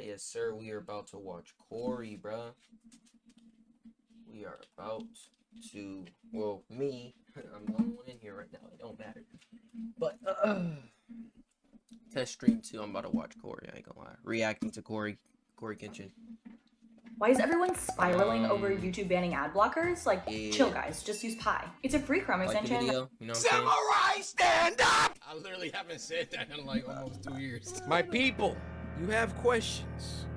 Yes, sir. We are about to watch Cory, bruh. We are about to. Well, me. I'm the only one in here right now. It don't matter. But test stream 2. I'm about to watch Cory. I ain't gonna lie. Reacting to Cory Kitchen. Why is everyone spiraling over YouTube banning ad blockers? Like, chill guys, just use Pi. It's a free Chrome extension. The video, you know what Samurai, stand up! I literally haven't said that in like almost 2 years. My people, you have questions.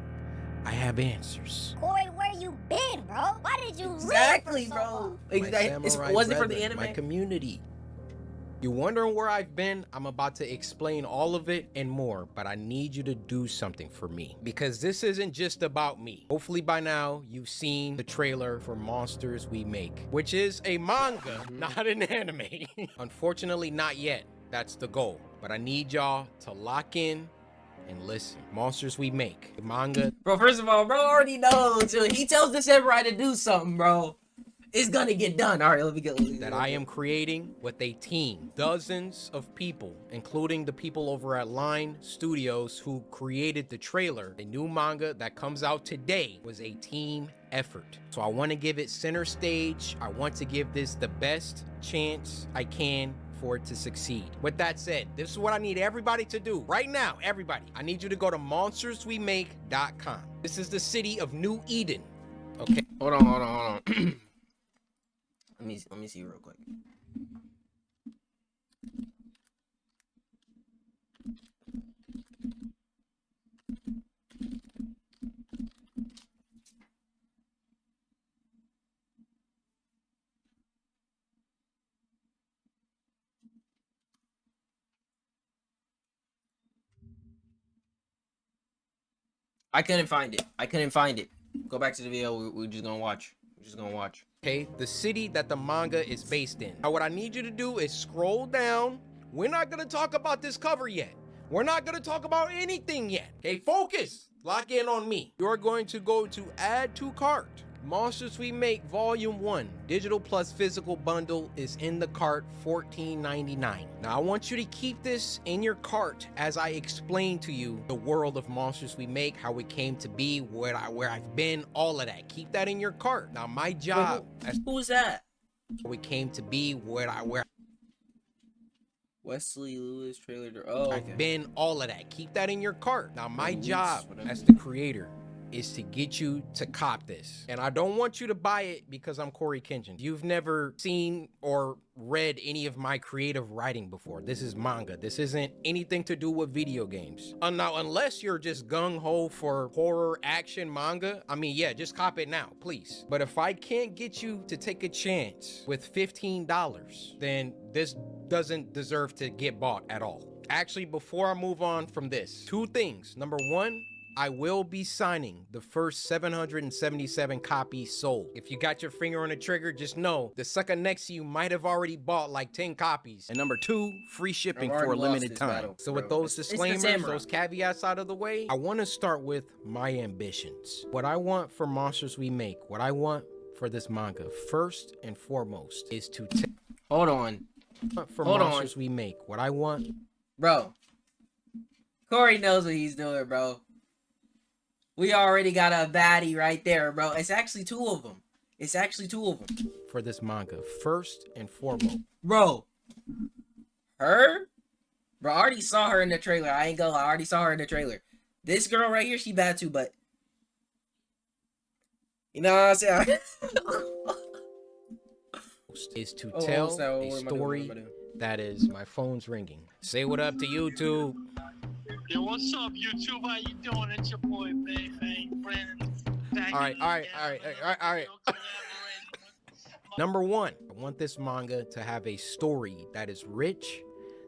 I have answers. Cory, where you been, bro? Why did you Exactly, leave for so bro. long? Exactly. Was it for the anime? My community. You wondering where I've been? I'm about to explain all of it and more, but I need you to do something for me because this isn't just about me. Hopefully by now you've seen the trailer for Monsters We Make, which is a manga, not an anime. Unfortunately, not yet. That's the goal, but I need y'all to lock in and listen. Monsters We Make, the manga. Bro, first of all, bro already knows. He tells the samurai to do something, bro. It's gonna get done. All right, let me get that I am creating with a team. Dozens of people, including the people over at Line Studios who created the trailer. The new manga that comes out today was a team effort. So I want to give it center stage. I want to give this the best chance I can for it to succeed. With that said, this is what I need everybody to do right now. Everybody, I need you to go to monsterswemake.com. This is the city of New Eden. Okay. Hold on. Let me see real quick. I couldn't find it. Go back to the video. We're just gonna watch. Okay, the city that the manga is based in. Now, what I need you to do is scroll down. We're not gonna talk about this cover yet. We're not gonna talk about anything yet. Okay, focus. Lock in on me. You're going to go to add to cart. Monsters We Make Volume 1, digital plus physical bundle is in the cart, $14.99. Now I want you to keep this in your cart as I explain to you the world of Monsters We Make, how it came to be, where I've been, all of that. Keep that in your cart. Now my job, Who's that? How it came to be, where Wesley Lewis trailer. Oh, okay. I've been, all of that. Keep that in your cart. Now my job as the creator is to get you to cop this. And I don't want you to buy it because I'm Cory Kitchen. You've never seen or read any of my creative writing before. This is manga. This isn't anything to do with video games. Now, unless you're just gung-ho for horror action manga, I mean, yeah, just cop it now, please. But if I can't get you to take a chance with $15, then this doesn't deserve to get bought at all. Actually, before I move on from this, 2 things. Number 1, I will be signing the first 777 copies sold. If you got your finger on the trigger, just know the sucker next to you might have already bought like 10 copies. And number 2, free shipping for a limited time. So with those disclaimers, those caveats out of the way, I want to start with my ambitions. What I want for Monsters We Make, what I want for this manga, first and foremost, is to Hold on. Monsters We Make, what I want. Bro. Cory knows what he's doing, bro. We already got a baddie right there, bro. It's actually 2 of them. For this manga, first and foremost. Bro. Her? Bro, I already saw her in the trailer. I ain't gonna lie. I already saw her in the trailer. This girl right here, she bad too, but... You know what I'm saying? Is to tell a story that is... My phone's ringing. Say what up to YouTube. Yo, what's up, YouTube? How you doing? It's your boy, Brandon. All right. Number 1, I want this manga to have a story that is rich,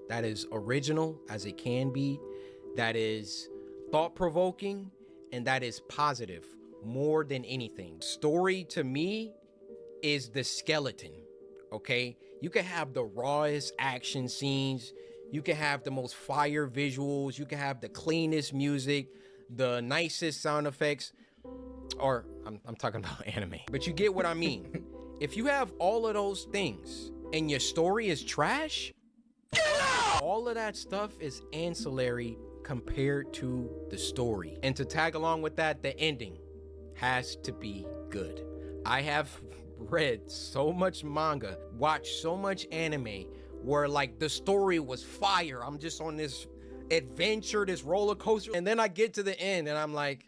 that is original as it can be, that is thought-provoking, and that is positive more than anything. Story to me is the skeleton, okay? You can have the rawest action scenes, you can have the most fire visuals, you can have the cleanest music, the nicest sound effects, or I'm talking about anime, but you get what I mean. If you have all of those things and your story is trash, all of that stuff is ancillary compared to the story. And to tag along with that, the ending has to be good. I have read so much manga, watched so much anime where like the story was fire. I'm just on this adventure, this roller coaster, and then I get to the end and I'm like,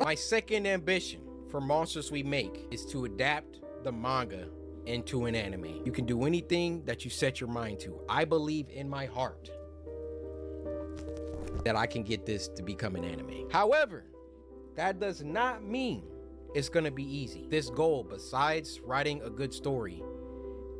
my second ambition for Monsters We Make is to adapt the manga into an anime. You can do anything that you set your mind to. I believe in my heart that I can get this to become an anime. However, that does not mean it's gonna be easy. This goal, besides writing a good story,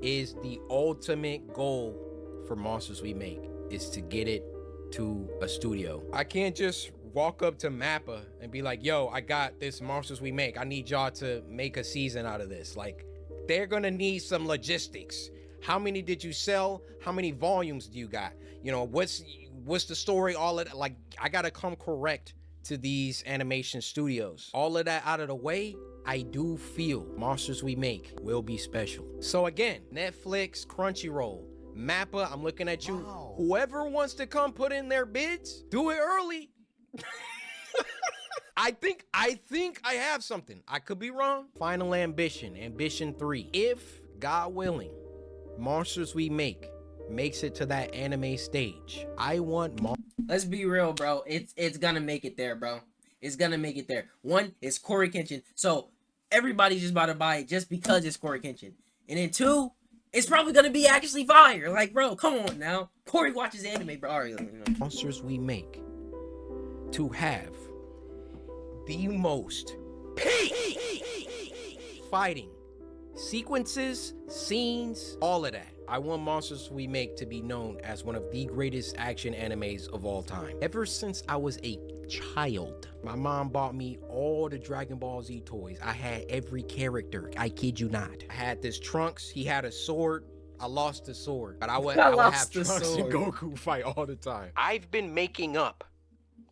is the ultimate goal for Monsters We Make, is to get it to a studio. I can't just walk up to Mappa and be like, yo, I got this Monsters We Make. I need y'all to make a season out of this. Like, they're gonna need some logistics. How many did you sell? How many volumes do you got? You know, what's the story? All of that. Like, I gotta come correct to these animation studios. All of that out of the way, I do feel Monsters We Make will be special. So again, Netflix, Crunchyroll, Mappa, I'm looking at you. Wow. Whoever wants to come put in their bids, do it early. I think I have something. I could be wrong. Final ambition, ambition 3. If, God willing, Monsters We Make makes it to that anime stage, I want Let's be real, bro. It's gonna make it there, bro. It's gonna make it there. One, it's Cory Kenshin, so everybody's just about to buy it just because it's Cory Kenshin. And then two, it's probably gonna be actually fire. Like, bro, come on now. Cory watches anime, bro. Alright, you know. Monsters We Make to have the most peak fighting sequences, scenes, all of that. I want Monsters We Make to be known as one of the greatest action animes of all time. Ever since I was a child, my mom bought me all the Dragon Ball Z toys. I had every character. I kid you not. I had this Trunks. He had a sword. I lost the sword, but I would have Trunks and Goku fight all the time. I've been making up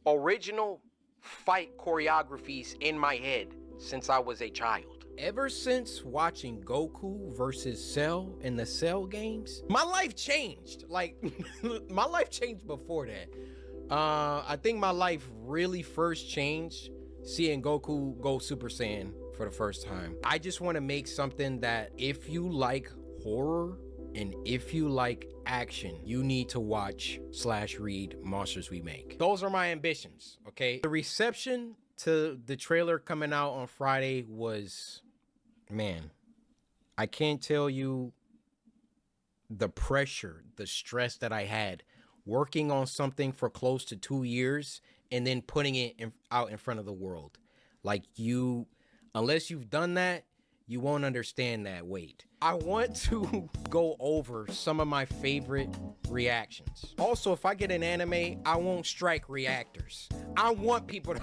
original fight choreographies in my head since I was a child. Ever since watching Goku versus Cell in the Cell games, my life changed. Like, my life changed before that. I think my life really first changed seeing Goku go Super Saiyan for the first time. I just want to make something that if you like horror and if you like action, you need to watch / read Monsters We Make. Those are my ambitions, okay? The reception to the trailer coming out on Friday was, man, I can't tell you the pressure, the stress that I had working on something for close to 2 years and then putting it out in front of the world. Like, unless you've done that, you won't understand that weight. I want to go over some of my favorite reactions. Also, if I get an anime, I won't strike reactors. I want people to...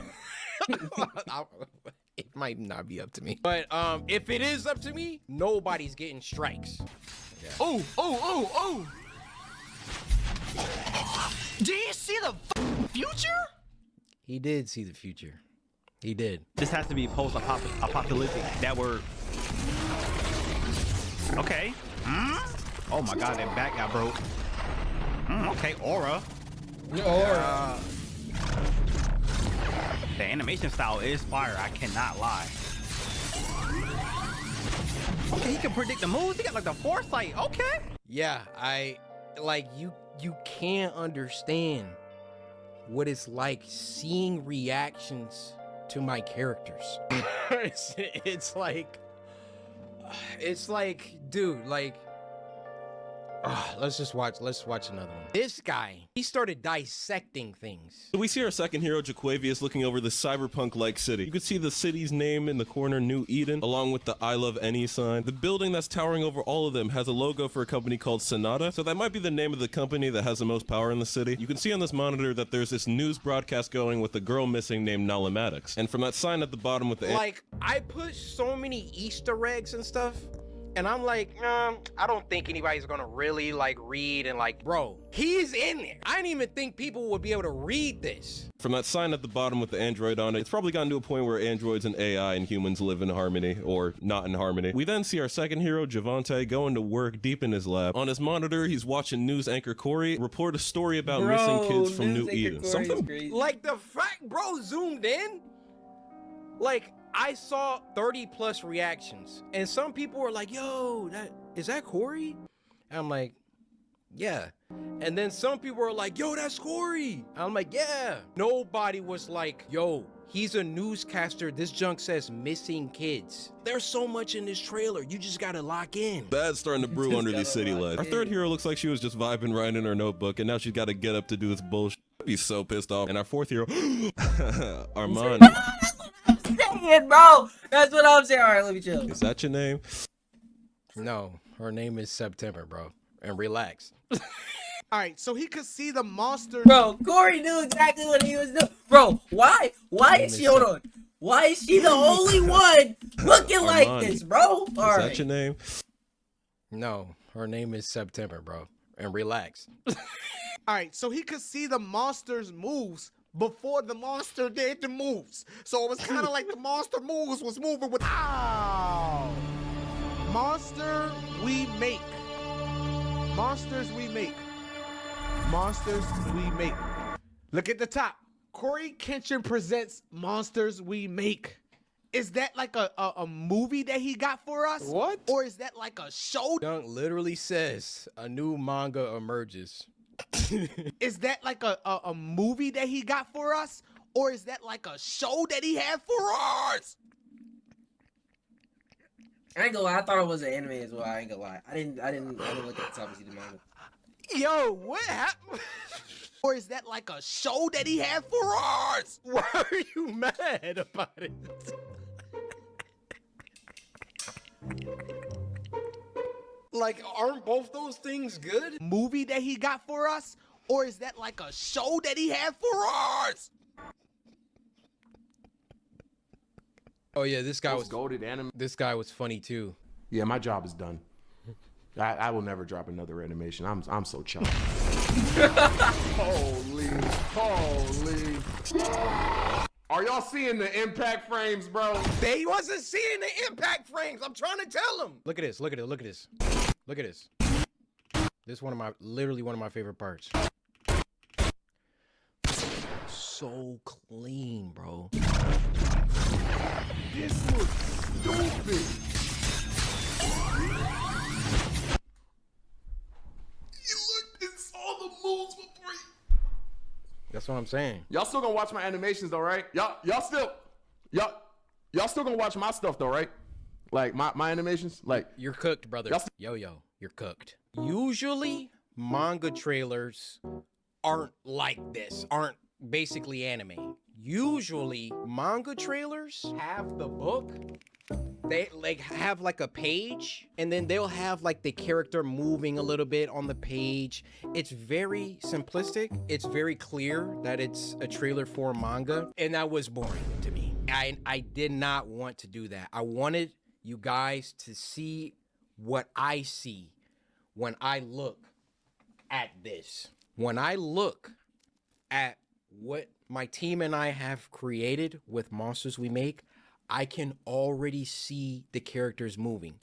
It might not be up to me. But if it is up to me, nobody's getting strikes. Yeah. Oh! Do you see the future? He did see the future. He did. This has to be post-apocalyptic. That word. Okay. Oh my god, that back got broke. Okay, aura. The animation style is fire, I cannot lie. Okay, he can predict the moves. He got like the foresight. Okay. Yeah, you can't understand what it's like seeing reactions to my characters. it's like, dude, like, let's watch another one. This guy, he started dissecting things. So we see our second hero, Jaquavius, looking over the cyberpunk-like city. You can see the city's name in the corner, New Eden, along with the I Love Any sign. The building that's towering over all of them has a logo for a company called Sonata, so that might be the name of the company that has the most power in the city. You can see on this monitor that there's this news broadcast going with a girl missing named Nalamatics. And from that sign at the bottom with the... Like, I put so many Easter eggs and stuff And I'm like, I don't think anybody's gonna really like read and like, bro, he's in there. I didn't even think people would be able to read this. From that sign at the bottom with the android on it, it's probably gotten to a point where androids and AI and humans live in harmony, or not in harmony. We then see our second hero, Javante, going to work deep in his lab. On his monitor, he's watching news anchor Cory report a story about missing kids from New Eden. Something like the fact bro zoomed in, like I saw 30+ reactions, and some people were like, yo, is that Cory? And I'm like, yeah. And then some people were like, yo, that's Cory. I'm like, yeah. Nobody was like, yo, he's a newscaster. This junk says missing kids. There's so much in this trailer. You just gotta lock in. Bad's starting to brew under these city lights. Our third hero looks like she was just vibing, writing in her notebook, and now she's got to get up to do this bullshit. I'd be so pissed off. And our fourth hero, Armand. Saying, bro. That's what I'm saying. All right, let me chill. Is that your name? No, her name is September, bro. And relax. All right, so he could see the monster. Bro, Cory knew exactly what he was doing. Bro, why is she, hold on. Why is she the only one looking like this, bro? All right. Is that your name? No, her name is September, bro. And relax. All right, so he could see the monster's moves before the monster did the moves. So it was kind of like the monster moves was moving with. Ow! Monster we make. Monsters we make. Monsters we make. Look at the top. Cory Kenshin presents Monsters We Make. Is that like a movie that he got for us? What? Or is that like a show? Dunk literally says a new manga emerges. Is that like a movie that he got for us? Or is that like a show that he had for us? I ain't gonna lie, I thought it was an anime as well. I ain't gonna lie. I didn't look at the top and see the manga. Yo, what happened? Or is that like a show that he had for us? Why are you mad about it? Like, aren't both those things good? Movie that he got for us? Or is that like a show that he had for us? Oh yeah, this guy was goated anime. This guy was funny too. Yeah, my job is done. I will never drop another animation. I'm so chopped. Holy. Are y'all seeing the impact frames, bro? They wasn't seeing the impact frames. I'm trying to tell them. Look at this. Look at it. Look at this. Look at this. This is literally one of my favorite parts. So clean, bro. This looks stupid. You looked and saw the moves before you. That's what I'm saying. Y'all still gonna watch my animations though, right? Y'all still gonna watch my stuff though, right? Like my animations? Like you're cooked, brother. Yo, you're cooked. Usually manga trailers aren't like this, aren't basically anime. Usually manga trailers have the book, they like have like a page, and then they'll have like the character moving a little bit on the page. It's very simplistic. It's very clear that it's a trailer for manga, and that was boring to me. I did not want to do that. I wanted you guys to see what I see when I look at this. When I look at what my team and I have created with Monsters We Make, I can already see the characters moving.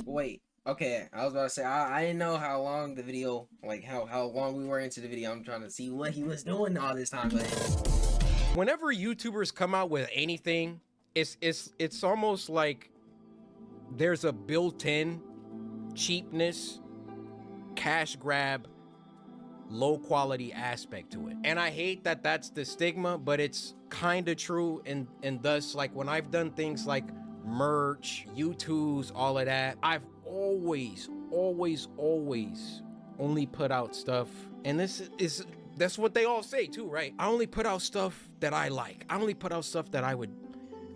Wait, okay, I was about to say, I didn't know how long the video, like how long we were into the video. I'm trying to see what he was doing all this time, but whenever YouTubers come out with anything, it's almost like there's a built-in cheapness, cash grab, low quality aspect to it. And I hate that that's the stigma, but it's kind of true. And thus, like when I've done things like merch, YouTubes, all of that, I've always only put out stuff. And that's what they all say too, right? I only put out stuff that I like. I only put out stuff that I would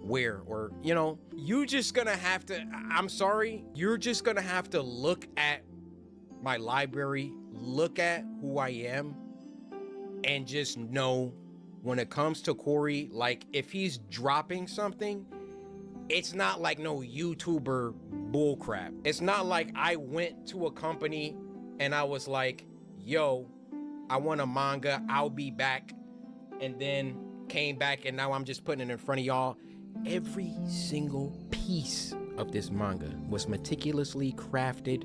wear, or, you know, you just gonna have to, I'm sorry, you're just gonna have to look at my library, look at who I am, and just know when it comes to Cory, like if he's dropping something, it's not like no YouTuber bullcrap. It's not like I went to a company and I was like, yo, I want a manga, I'll be back, and then came back and now I'm just putting it in front of y'all. Every single piece of this manga was meticulously crafted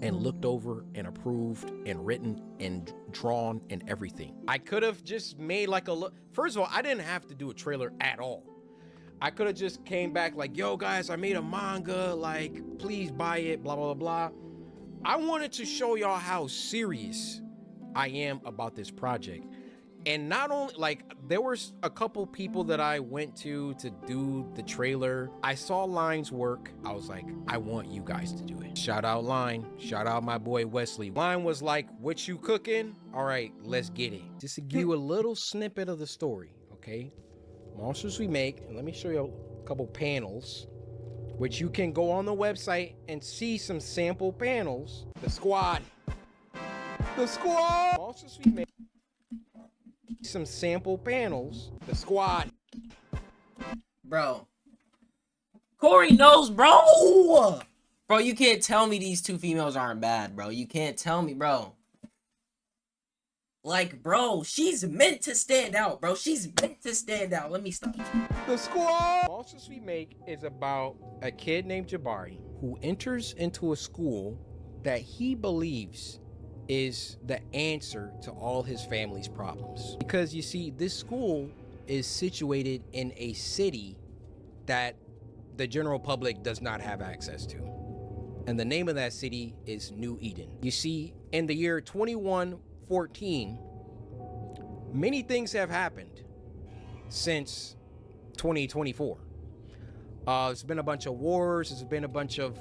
and looked over and approved and written and drawn and everything. I could have just made like a look. First of all, I didn't have to do a trailer at all. I could have just came back like, yo guys, I made a manga, like please buy it, blah, blah, blah, blah. I wanted to show y'all how serious I am about this project. And not only, like, there was a couple people that I went to do the trailer. I saw Line's work. I was like, I want you guys to do it. Shout out Line. Shout out my boy Wesley. Line was like, what you cooking? All right, let's get it. Just to give you a little snippet of the story, okay? Monsters We Make, and let me show you a couple panels, which you can go on the website and see some sample panels. The squad. The squad. Monsters We Make. Some sample panels. The squad. Bro. Cory knows, bro. Bro, you can't tell me these two females aren't bad, bro. You can't tell me, bro. Like, bro, she's meant to stand out, bro. She's meant to stand out. Let me stop. The squad. Monsters We Make is about a kid named Jabari who enters into a school that he believes is the answer to all his family's problems. Because you see, this school is situated in a city that the general public does not have access to. And the name of that city is New Eden. You see, in the year 2114, many things have happened since 2024. There's been a bunch of wars, there's been a bunch of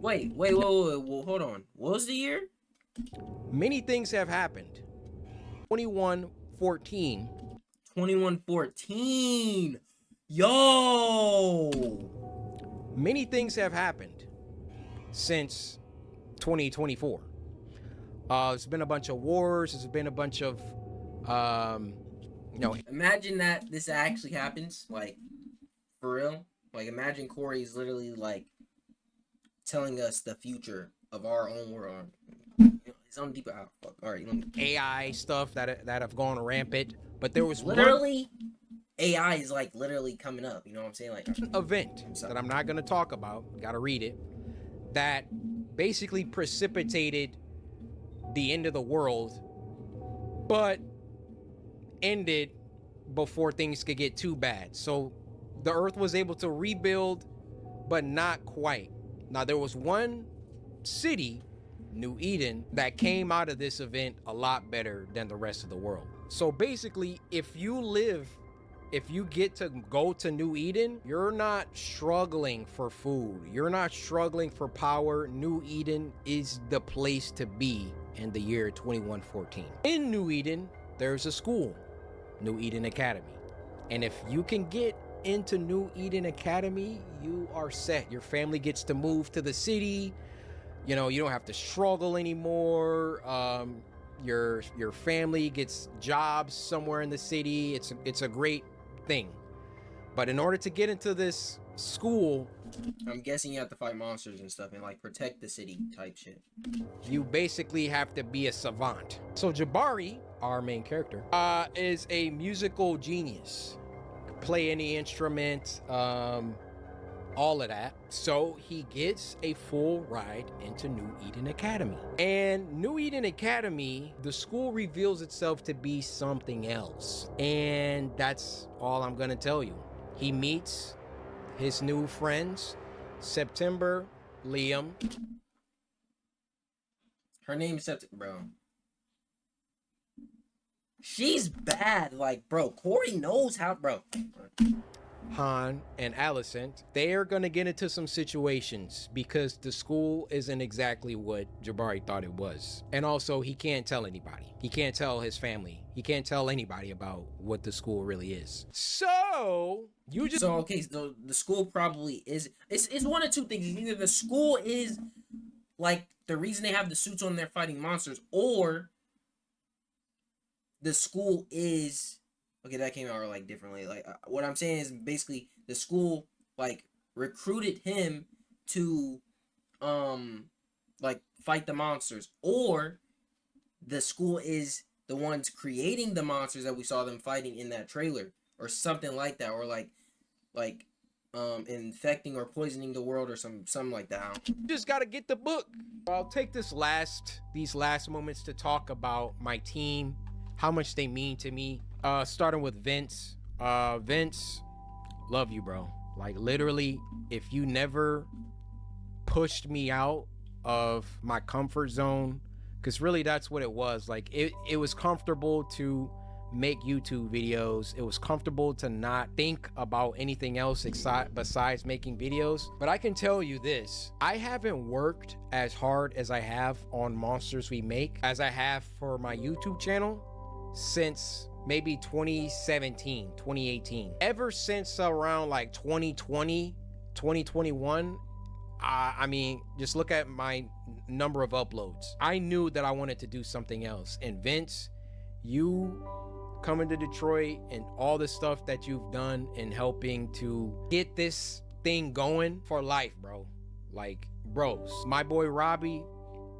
Wait, hold on. What was the year? Many things have happened. 2114. 2114. Yo! Many things have happened since 2024. There's been a bunch of wars, there's been a bunch of Imagine that this actually happens, like, for real. Like, imagine Cory's literally, like, telling us the future of our own world. It's on deeper out. All right, AI stuff that have gone rampant, but there was literally AI is like literally coming up. You know what I'm saying? Like an event that I'm not gonna talk about. Gotta read it. That basically precipitated the end of the world, but ended before things could get too bad. So the Earth was able to rebuild, but not quite. Now there was one city, New Eden, that came out of this event a lot better than the rest of the world. So basically, if you get to go to New Eden, you're not struggling for food. You're not struggling for power. New Eden is the place to be in the year 2114. In New Eden, there's a school, New Eden Academy. And if you can get into New Eden Academy, you are set. Your family gets to move to the city. You know, you don't have to struggle anymore. Your family gets jobs somewhere in the city. It's a great thing. But in order to get into this school, I'm guessing you have to fight monsters and stuff and like protect the city type shit. You basically have to be a savant. So Jabari, our main character, is a musical genius. Play any instrument, all of that. So he gets a full ride into New Eden Academy. And New Eden Academy, the school reveals itself to be something else. And that's all I'm gonna tell you. He meets his new friends, September, Liam. Her name's September, bro. She's bad, like, bro. Cory knows how, bro. Han and Allison, they are going to get into some situations because the school isn't exactly what Jabari thought it was. And also, he can't tell anybody. He can't tell his family. He can't tell anybody about what the school really is. So, you just... So, okay, so the school probably is... It's one of two things. Either the school is, like, the reason they have the suits on, they're fighting monsters, or the school is okay. That came out like differently. Like what I'm saying is basically the school like recruited him to like fight the monsters, or the school is the ones creating the monsters that we saw them fighting in that trailer, or something like that, or like infecting or poisoning the world, or something like that. Just gotta get the book. I'll take these last moments to talk about my team, how much they mean to me. Starting with Vince. Vince, love you, bro. Like literally, if you never pushed me out of my comfort zone, because really that's what it was. Like it was comfortable to make YouTube videos. It was comfortable to not think about anything else besides making videos. But I can tell you this, I haven't worked as hard as I have on Monsters We Make as I have for my YouTube channel since maybe 2017, 2018. Ever since around like 2020, 2021, I mean, just look at my number of uploads. I knew that I wanted to do something else. And Vince, you coming to Detroit and all the stuff that you've done in helping to get this thing going for life, bro. Like, bros, my boy Robbie,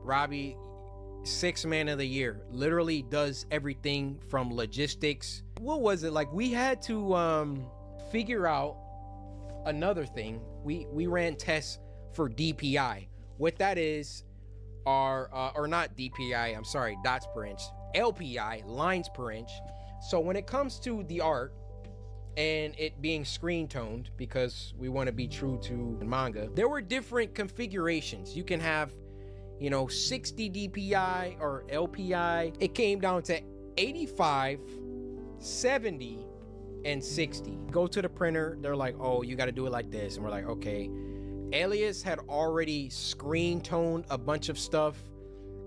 6th man of the year, literally does everything from logistics. What was it? Like, we had to figure out another thing. We ran tests for DPI. What that is are, or not DPI, I'm sorry, dots per inch, LPI, lines per inch. So when it comes to the art and it being screen toned, because we want to be true to manga, there were different configurations. You can have, you know, 60 DPI or LPI. It came down to 85, 70, and 60. Go to the printer, they're like, oh, you got to do it like this. And we're like, okay. Elias had already screen toned a bunch of stuff,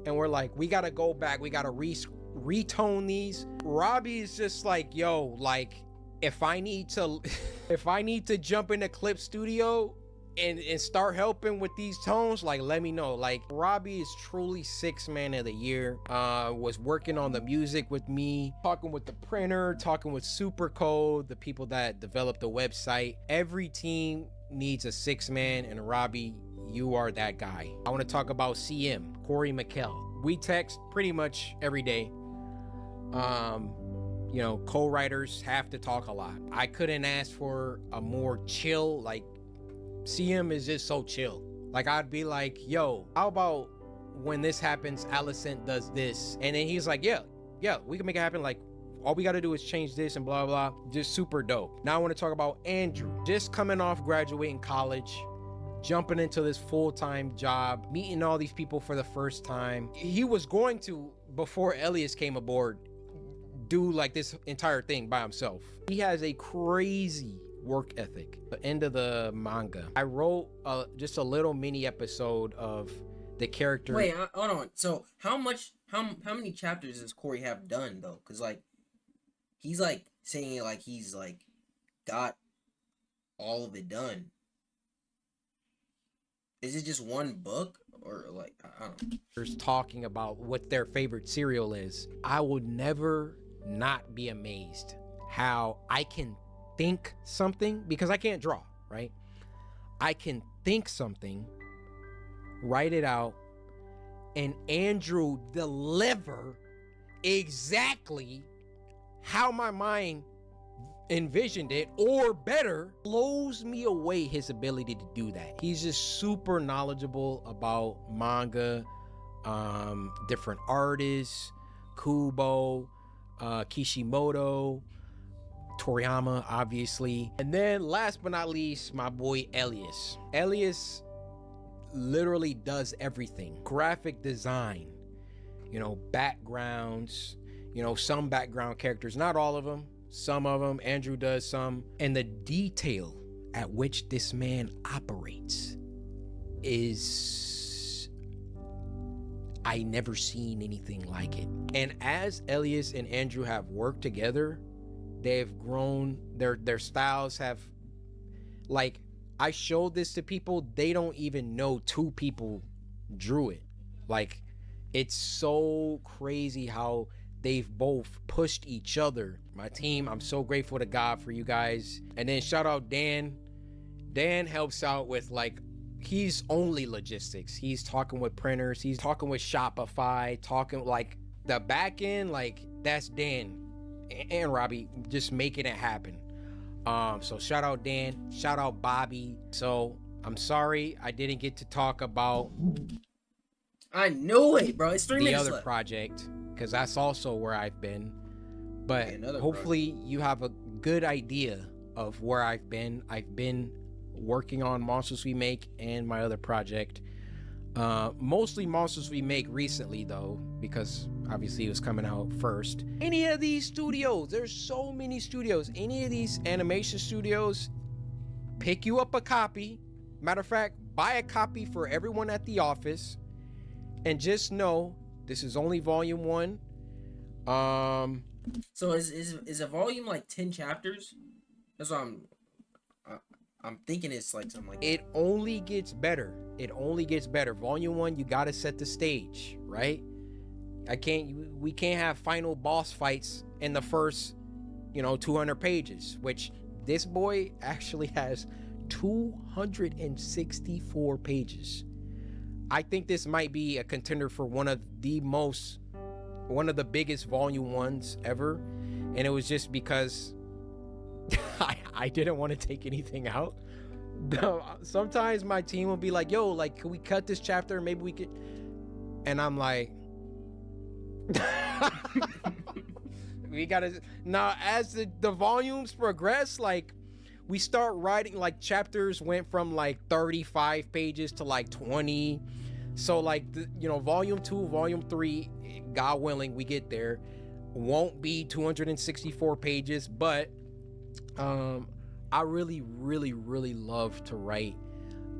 and we're like, we got to go back. We got to retone these. Robbie is just like, yo, like, if I need to jump into Clip Studio and start helping with these tones, like, let me know. Like, Robbie is truly 6th man of the year. Was working on the music with me, talking with the printer, talking with Supercode, the people that developed the website. Every team needs a 6th man, and Robbie, you are that guy. I want to talk about CM, Cory McKell. We text pretty much every day. You know, co-writers have to talk a lot. I couldn't ask for a more chill, like, CM is just so chill. Like, I'd be like, yo, how about when this happens, Alicent does this? And then he's like, yeah, we can make it happen. Like, all we got to do is change this and blah, blah. Just super dope. Now I want to talk about Andrew. Just coming off graduating college, jumping into this full-time job, meeting all these people for the first time. He was going to, before Elias came aboard, do like this entire thing by himself. He has a crazy work ethic. The end of the manga, I wrote just a little mini episode of the character. Wait, hold on. So how many chapters does Cory have done though? Because like he's like saying it like he's like got all of it done. Is it just one book, or like I don't know? Talking about what their favorite cereal is. I would never not be amazed how I can think something, because I can't draw, right? I can think something, write it out, and Andrew deliver exactly how my mind envisioned it, or better. Blows me away his ability to do that. He's just super knowledgeable about manga, different artists, Kubo, Kishimoto, Toriyama, obviously. And then last but not least, my boy Elias. Elias literally does everything. Graphic design, you know, backgrounds, you know, some background characters, not all of them, some of them. Andrew does some. And the detail at which this man operates is, I never seen anything like it. And as Elias and Andrew have worked together, they've grown, their styles have, like, I showed this to people, they don't even know 2 people drew it. Like, it's so crazy how they've both pushed each other. My team, I'm so grateful to God for you guys. And then shout out Dan. Dan helps out with like, he's only logistics. He's talking with printers. He's talking with Shopify, talking like the back end, like that's Dan and Robbie just making it happen. So shout out Dan, shout out Bobby. So I'm sorry I didn't get to talk about I knew it, bro. It's 3 the minutes other left. project, because that's also where I've been. But Okay, another hopefully you have a good idea of where I've been. I've been working on Monsters We Make and my other project. Mostly Monsters We Make recently though, because obviously it was coming out first. Any of these studios, there's so many studios, any of these animation studios, pick you up a copy. Matter of fact, buy a copy for everyone at the office, and just know this is only volume 1. So is a volume like 10 chapters? That's what I'm thinking. It's like something like It only gets better. It only gets better. Volume 1, you gotta set the stage, right? We can't have final boss fights in the first, 200 pages, which this boy actually has 264 pages. I think this might be a contender for one of the biggest volume 1s ever. And it was just because I didn't want to take anything out. Sometimes my team will be like, yo, like, can we cut this chapter? Maybe we could. And I'm like, we gotta. Now, as the volumes progress, like, we start writing, like, chapters went from like 35 pages to like 20. So like, volume 2, volume 3, God willing, we get there, won't be 264 pages, but I really, really, really love to write.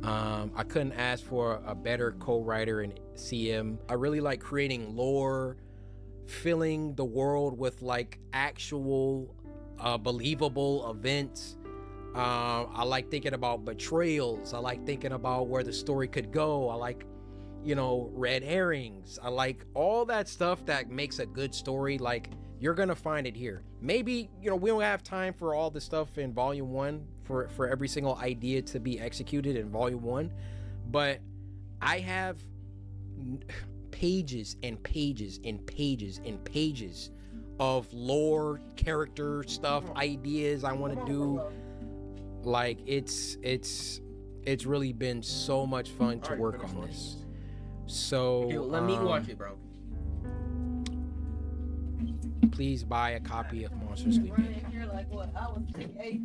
I couldn't ask for a better co-writer in CM. I really like creating lore, filling the world with like actual believable events. I like thinking about betrayals. I like thinking about where the story could go. I like, red herrings. I like all that stuff that makes a good story. Like, you're gonna find it here. Maybe, we don't have time for all the stuff in volume 1 for every single idea to be executed in volume 1, but I have pages and pages and pages and pages of lore, character stuff, ideas I want to do. Like, it's really been so much fun to work on this. So okay, well, let me watch it, bro. Please buy a copy of Monsters We Make. You're like, what? I was 8.